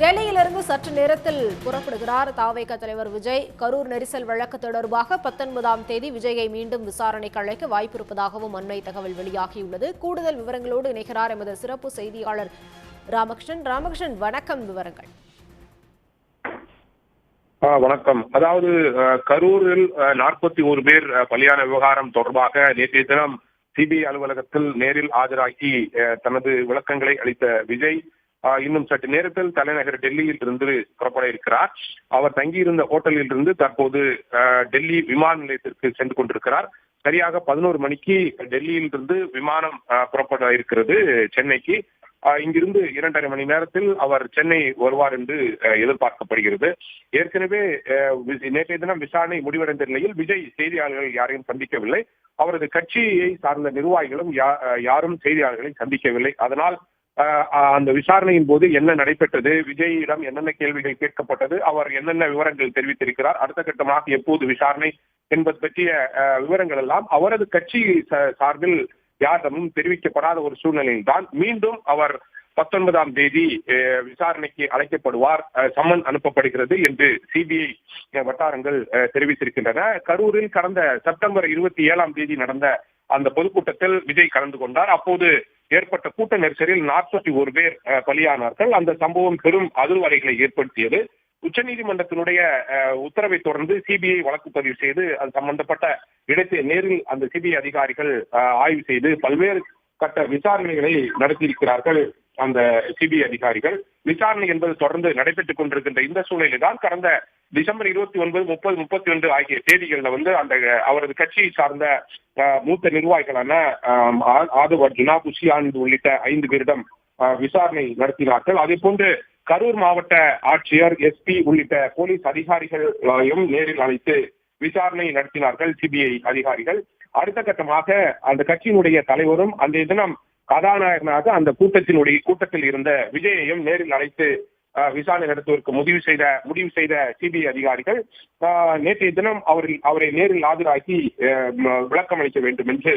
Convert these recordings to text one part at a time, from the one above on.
டெல்லியிலிருந்து சற்று நேரத்தில் புறப்படுகிறார் தாவேக தலைவர் விஜய். கரூர் நெரிசல் வழக்கு தொடர்பாக 19ஆம் தேதி விஜயை மீண்டும் விசாரணைக்கு அழைக்க வாய்ப்பிருப்பதாகவும் அண்மை தகவல் வெளியாகியுள்ளது. கூடுதல் விவரங்களோடு இணைகிறார் எமது சிறப்பு செய்தியாளர் ராமகிருஷ்ணன். ராமகிருஷ்ணன், வணக்கம். விவரங்கள். வணக்கம். அதாவது கரூரில் 41 பேர் பலியான விவகாரம் தொடர்பாக நேற்றைய தினம் சிபிஐ அலுவலகத்தில் நேரில் ஆஜராகி தனது விளக்கங்களை அளித்த விஜய் இன்னும் சற்று நேரத்தில் தலைநகர் டெல்லியில் இருந்து புறப்பட இருக்கிறார். அவர் தங்கியிருந்த ஹோட்டலில் இருந்து தற்போது டெல்லி விமான நிலையத்திற்கு சென்று கொண்டிருக்கிறார். சரியாக 11 மணிக்கு டெல்லியில் இருந்து விமானம் புறப்பட இருக்கிறது சென்னைக்கு. இங்கிருந்து 2.5 மணி நேரத்தில் அவர் சென்னை வருவார் என்று எதிர்பார்க்கப்படுகிறது. ஏற்கனவே நேற்றைய தினம் விசாரணை முடிவடைந்த நிலையில் விஜய் செய்தியாளர்கள் யாரையும் சந்திக்கவில்லை. அவரது கட்சியை சார்ந்த நிர்வாகிகளும் யாரும் செய்தியாளர்களை சந்திக்கவில்லை. அதனால் அந்த விசாரணையின் போது என்ன நடைபெற்றது, விஜயிடம் என்னென்ன கேள்விகள் கேட்கப்பட்டது, அவர் என்னென்ன விவரங்கள் தெரிவித்திருக்கிறார், அடுத்த கட்டமாக எப்போது விசாரணை என்பது பற்றிய விவரங்கள் எல்லாம் அவரது கட்சி சார்பில் யாரிடமும் தெரிவிக்கப்படாத ஒரு சூழ்நிலையில் தான் மீண்டும் அவர் 19ஆம் தேதி விசாரணைக்கு அழைக்கப்படுவார், சம்மன் அனுப்பப்படுகிறது என்று சிபிஐ வட்டாரங்கள் தெரிவித்திருக்கின்றன. கரூரில் கடந்த செப்டம்பர் 27ஆம் தேதி நடந்த அந்த பொதுக்கூட்டத்தில் விஜய் கலந்து கொண்டார். அப்போது ஏற்பட்ட கூட்ட நெரிசலில் 41 பேர் பலியானார்கள். அந்த சம்பவம் பெரும் அதிர்வலைகளை ஏற்படுத்தியது. உச்சநீதிமன்றத்தினுடைய உத்தரவை தொடர்ந்து சிபிஐ வழக்கு பதிவு செய்து அது சம்பந்தப்பட்ட இடத்தை நேரில் அந்த சிபிஐ அதிகாரிகள் ஆய்வு செய்து பல்வேறு கட்ட விசாரணைகளை நடத்தியிருக்கிறார்கள். அந்த சிபிஐ அதிகாரிகள் விசாரணை என்பது தொடர்ந்து நடைபெற்றுக் கொண்டிருக்கின்ற இந்த சூழ்நிலையில் தான் கடந்த டிசம்பர் 29, 30, 31 ஆகிய தேதிகளில் அந்த அவரது கட்சியை சார்ந்த மூத்த நிர்வாகிகளான ஆதவ் அர்ஜுனா, புஷி ஆனந்த் உள்ளிட்ட 5 பேரிடம் விசாரணை நடத்தினார்கள். அதே போன்று கரூர் மாவட்ட ஆட்சியர், எஸ்பி உள்ளிட்ட போலீஸ் அதிகாரிகளையும் நேரில் அழைத்து விசாரணை நடத்தினார்கள் சிபிஐ அதிகாரிகள். அடுத்த கட்டமாக அந்த கட்சியினுடைய தலைவரும் அன்றைய தினம் கதாநாயகனாக அந்த கூட்டத்தில் இருந்த விஜயையும் நேரில் அழைத்து விசாரணை நடத்துவதற்கு முடிவு செய்த சிபிஐ அதிகாரிகள் நேற்றைய தினம் அவரை நேரில் ஆஜராகி விளக்கம் அளிக்க வேண்டும் என்று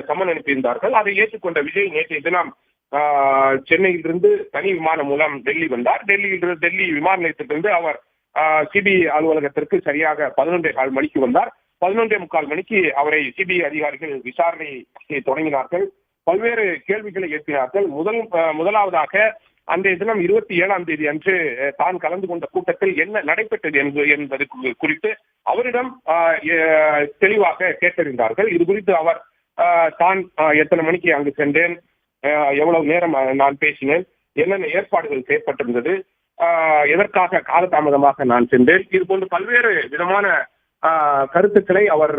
சம்மன் அனுப்பியிருந்தார்கள். அதை ஏற்றுக்கொண்ட விஜய் நேற்றைய தினம் சென்னையிலிருந்து தனி விமானம் மூலம் டெல்லி வந்தார். டெல்லி விமான நிலையத்திலிருந்து அவர் சிபிஐ அலுவலகத்திற்கு சரியாக 11:15 மணிக்கு வந்தார். 11:45 மணிக்கு அவரை சிபிஐ அதிகாரிகள் விசாரணையை தொடங்கினார்கள். பல்வேறு கேள்விகளை எழுப்பினார்கள். முதலாவதாக அன்றைய தினம் 27ஆம் தேதி அன்று தான் கலந்து கொண்ட கூட்டத்தில் என்ன நடைபெற்றது என்பது குறித்து அவரிடம் தெளிவாக கேட்டறிந்தார்கள். இது குறித்து அவர் தான் எத்தனை மணிக்கு அங்கு சென்றேன், எவ்வளவு நேரம் நான் பேசினேன், என்னென்ன ஏற்பாடுகள் செய்யப்பட்டிருந்தது, எதற்காக காலதாமதமாக நான் சென்றேன், இது போன்ற பல்வேறு விதமான கருத்துக்களை அவர்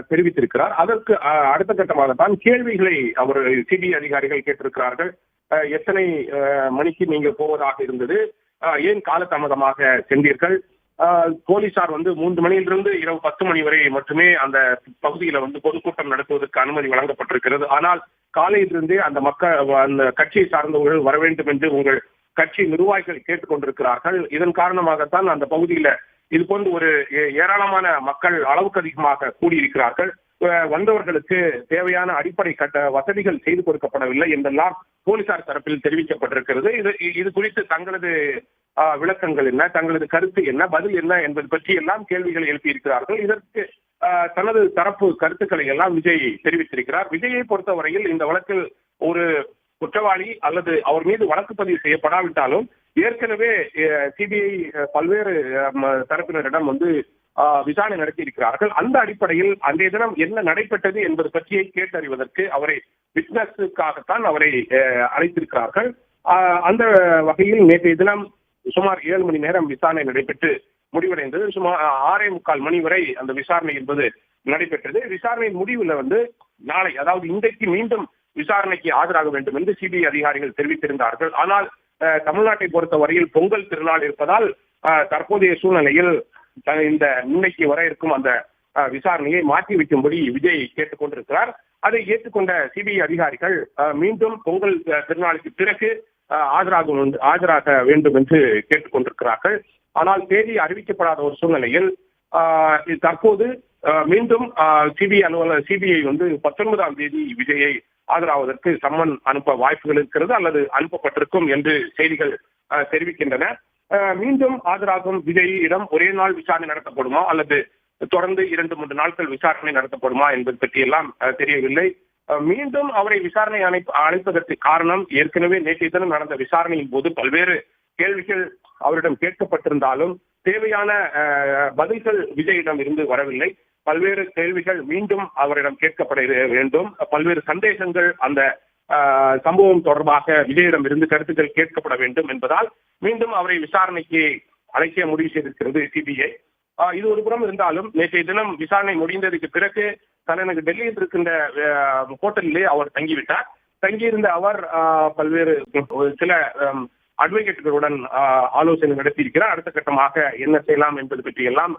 தெரிவித்திருக்கிறார். அதற்கு அடுத்த கட்டமாக தான் கேள்விகளை அவர் சிபிஐ அதிகாரிகள் கேட்டிருக்கிறார்கள். எத்தனை மணிக்கு நீங்க போவதாக இருந்தது, ஏன் காலதாமதமாக சென்றீர்கள், போலீசார் 3 மணியிலிருந்து இரவு 10 மணி வரை மட்டுமே அந்த பகுதியில பொதுக்கூட்டம் நடத்துவதற்கு அனுமதி வழங்கப்பட்டிருக்கிறது. ஆனால் காலையிலிருந்தே அந்த கட்சியை சார்ந்தவர்கள் வர வேண்டும் என்று உங்கள் கட்சி நிர்வாகிகள் கேட்டுக்கொண்டிருக்கிறார்கள். இதன் காரணமாகத்தான் அந்த பகுதியில இது போன்று ஒரு ஏராளமான மக்கள் அளவுக்கு அதிகமாக கூடியிருக்கிறார்கள். வந்தவர்களுக்கு தேவையான அடிப்படை வசதிகள் செய்து கொடுக்கப்படவில்லை என்றெல்லாம் போலீசார் தரப்பில் தெரிவிக்கப்பட்டிருக்கிறது. இது குறித்து தங்களது விளக்கங்கள் என்ன, தங்களது கருத்து என்ன, பதில் என்ன என்பது பற்றி எல்லாம் கேள்விகளை எழுப்பியிருக்கிறார்கள். இதற்கு தனது தரப்பு கருத்துக்களை எல்லாம் விஜய் தெரிவித்திருக்கிறார். விஜயை பொறுத்தவரையில் இந்த வழக்கில் ஒரு குற்றவாளி அல்லது அவர் மீது வழக்கு பதிவு செய்யப்படாவிட்டாலும் ஏற்கனவே சிபிஐ பல்வேறு தரப்பினரிடம் விசாரணை நடத்தி இருக்கிறார்கள். அந்த அடிப்படையில் அன்றைய தினம் என்ன நடைபெற்றது என்பது பற்றியை கேட்டறிவதற்கு அவரை விட்னஸுக்காகத்தான் அவரை அழைத்திருக்கிறார்கள். அந்த வகையில் நேற்றைய தினம் சுமார் 7 மணி நேரம் விசாரணை நடைபெற்று முடிவடைந்தது. சுமார் 6:45 மணி வரை அந்த விசாரணை என்பது நடைபெற்றது. விசாரணையின் முடிவில் நாளை, அதாவது இன்றைக்கு மீண்டும் விசாரணைக்கு ஆஜராக வேண்டும் என்று சிபிஐ அதிகாரிகள் தெரிவித்திருந்தார்கள். ஆனால் தமிழ்நாட்டை பொறுத்தவரையில் பொங்கல் திருநாள் இருப்பதால் தற்போதைய சூழ்நிலையில் இந்த இன்னைக்கு வர இருக்கும் அந்த விசாரணையை மாற்றி வைக்கும்படி விஜய் கேட்டுக்கொண்டிருக்கிறார். அதை ஏற்றுக்கொண்ட சிபிஐ அதிகாரிகள் மீண்டும் பொங்கல் திருநாளுக்கு பிறகு ஆஜராக வேண்டும் என்று கேட்டுக்கொண்டிருக்கிறார்கள். ஆனால் தேதி அறிவிக்கப்படாத ஒரு சூழ்நிலையில் தற்போது மீண்டும் சிபிஐ 19ஆம் தேதி விஜயை ஆஜராவதற்கு சம்மன் அனுப்ப வாய்ப்புகள் இருக்கிறது அல்லது அனுப்பப்பட்டிருக்கும் என்று செய்திகள் தெரிவிக்கின்றன. மீண்டும் ஆஜராகும் விஜயிடம் ஒரே நாள் விசாரணை நடத்தப்படுமா அல்லது தொடர்ந்து 2-3 நாட்கள் விசாரணை நடத்தப்படுமா என்பது பற்றியெல்லாம் தெரியவில்லை. மீண்டும் அவரை விசாரணை அழைப்பதற்கு காரணம் ஏற்கனவே நேற்றைய தினம் நடந்த விசாரணையின் போது பல்வேறு கேள்விகள் அவரிடம் கேட்கப்பட்டிருந்தாலும் தேவையான பதில்கள் விஜயிடம் இருந்து வரவில்லை. பல்வேறு கேள்விகள் மீண்டும் அவரிடம் கேட்கப்பட வேண்டும். பல்வேறு சந்தேகங்கள் அந்த சம்பவம் தொடர்பாக விஜயிடம் இருந்து கருத்துக்கள் கேட்கப்பட வேண்டும் என்பதால் மீண்டும் அவரை விசாரணைக்கு அழைக்க முடிவு செய்திருக்கிறது சிபிஐ. இது ஒரு புறம் இருந்தாலும் நேற்றைய தினம் விசாரணை முடிந்ததுக்கு பிறகு தலைநகர் டெல்லியில் இருக்கின்ற ஹோட்டலிலே அவர் தங்கிவிட்டார். தங்கியிருந்த அவர் பல்வேறு சில அட்வொகேட்டுகளுடன் ஆலோசனை நடத்தியிருக்கிறார். அடுத்த கட்டமாக என்ன செய்யலாம் என்பது பற்றி எல்லாம்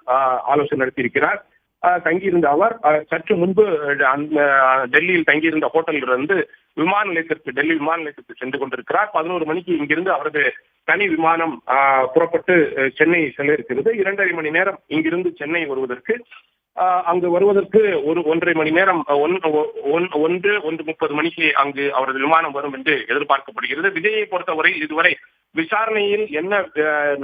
ஆலோசனை நடத்தியிருக்கிறார். தங்கியிருந்த அவர் சற்று முன்பு டெல்லியில் தங்கியிருந்த ஹோட்டலில் இருந்து டெல்லி விமான நிலையத்திற்கு சென்று கொண்டிருக்கிறார். 11 மணிக்கு இங்கிருந்து அவரது தனி விமானம் புறப்பட்டு சென்னை செல்ல இருக்கிறது. 2.5 மணி நேரம் இங்கிருந்து சென்னை வருவதற்கு, அங்கு வருவதற்கு 1.5 மணி நேரம் 1:30 மணிக்கு அங்கு அவரது விமானம் வரும் என்று எதிர்பார்க்கப்படுகிறது. விஜயை பொறுத்தவரை இதுவரை விசாரணையில் என்ன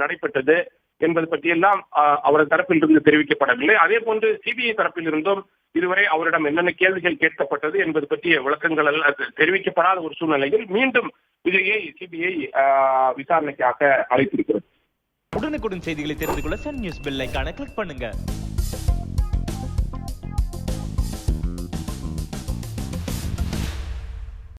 நடைபெற்றது என்பது பற்றியெல்லாம் அவரது தரப்பில் இருந்து தெரிவிக்கப்படவில்லை. அதே போன்று சிபிஐ தரப்பில் இருந்தும் இதுவரை அவரிடம் என்னென்ன கேள்விகள் கேட்கப்பட்டது என்பது பற்றிய விளக்கங்கள் தெரிவிக்கப்படாத ஒரு சூழ்நிலையில் மீண்டும் விஜயை சிபிஐ விசாரணைக்காக அழைத்திருக்கிறது. உடனுக்குடன் செய்திகளை தெரிந்து கொள்ள சன் நியூஸ் பெல் ஐகானை கிளிக் பண்ணுங்க.